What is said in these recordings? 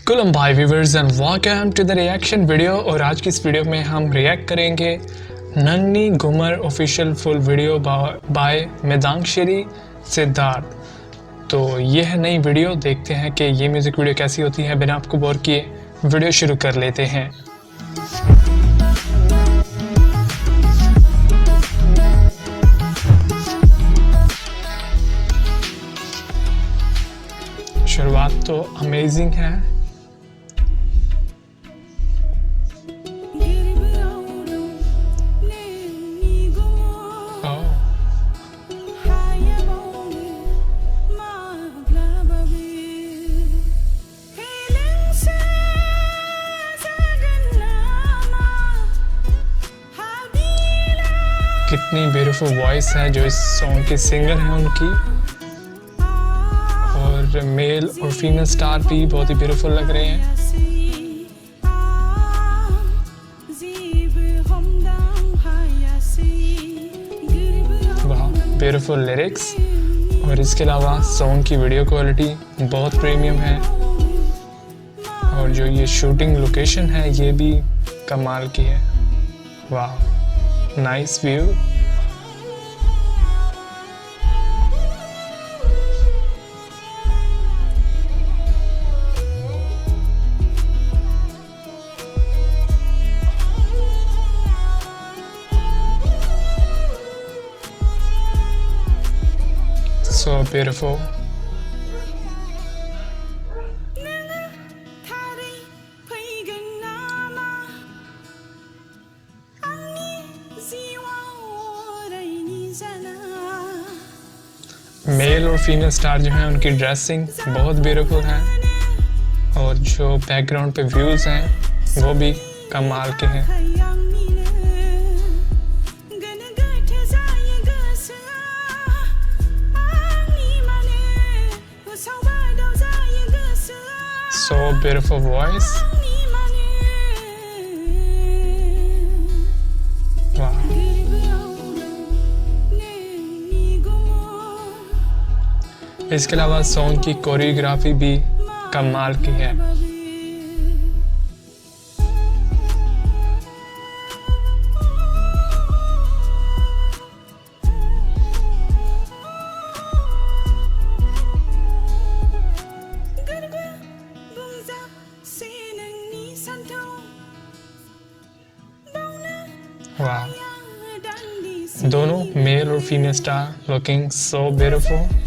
Coulomb भाई viewers and welcome to the reaction video. और आज की इस वीडियो में हम रिएक्ट करेंगे नन्ही Ghoomar official full video by Medangshiri Siddharth. तो ये है नई वीडियो, देखते हैं कि ये म्यूज़िक वीडियो कैसी होती है। बिना आपको बोर किए वीडियो शुरू कर लेते हैं। शुरुआत तो अमेजिंग है। कितनी ब्यूटीफुल वॉइस है जो इस सॉन्ग के सिंगर हैं उनकी, और मेल और फीमेल स्टार भी बहुत ही ब्यूटीफुल लग रहे हैं। वाह, ब्यूटीफुल लिरिक्स। और इसके अलावा सॉन्ग की वीडियो क्वालिटी बहुत प्रीमियम है, और जो ये शूटिंग लोकेशन है ये भी कमाल की है। वाह, nice view. So beautiful. Male और फीमेल स्टार जो हैं उनकी ड्रेसिंग बहुत ब्यूटीफुल है, और जो बैकग्राउंड पे व्यूज हैं वो भी कमाल के हैं। So beautiful voice. Wow. इसके अलावा सॉन्ग की कोरियोग्राफी भी कमाल की है। वाह, दोनों मेल और female star looking so beautiful.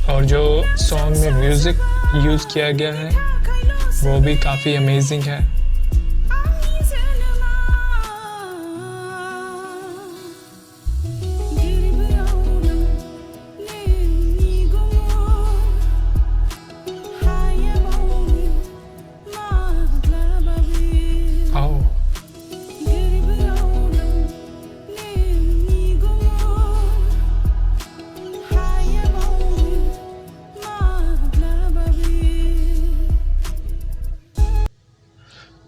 और जो सॉन्ग में म्यूजिक यूज किया गया है वो भी काफी अमेजिंग है।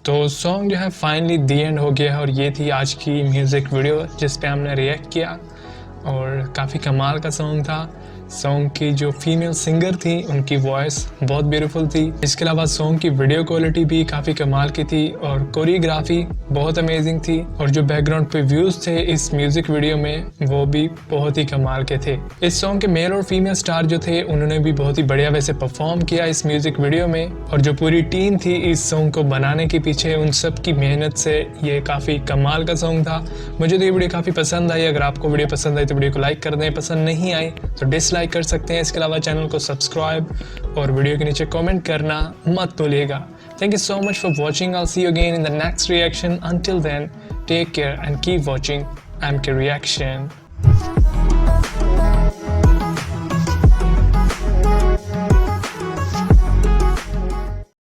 तो सॉन्ग जो है फाइनली दी एंड हो गया है, और ये थी आज की म्यूज़िक वीडियो जिस पे हमने रिएक्ट किया, और काफ़ी कमाल का सॉन्ग था। सॉन्ग की जो फीमेल सिंगर थी उनकी वॉइस बहुत ब्यूटीफुल थी। इसके अलावा सॉन्ग की वीडियो क्वालिटी भी काफ़ी कमाल की थी, और कोरियोग्राफी बहुत अमेजिंग थी, और जो बैकग्राउंड पे व्यूज़ थे इस म्यूज़िक वीडियो में वो भी बहुत ही कमाल के थे। इस सॉन्ग के मेल और फीमेल स्टार जो थे उन्होंने भी बहुत ही बढ़िया वैसे परफॉर्म किया इस म्यूज़िक वीडियो में, और जो पूरी टीम थी इस सॉन्ग को बनाने के पीछे उन सब की मेहनत से ये काफ़ी कमाल का सॉन्ग था। मुझे तो ये वीडियो काफ़ी पसंद आई। अगर आपको वीडियो पसंद आई तो वीडियो को लाइक कर दें, पसंद नहीं आई तो डिसलाइक कर सकते हैं। इसके अलावा चैनल को सब्सक्राइब और वीडियो के नीचे कमेंट करना मत भूलिएगा। Thank you so much for watching. I'll see you again in the next reaction. Until then, take care and keep watching MK Reaction.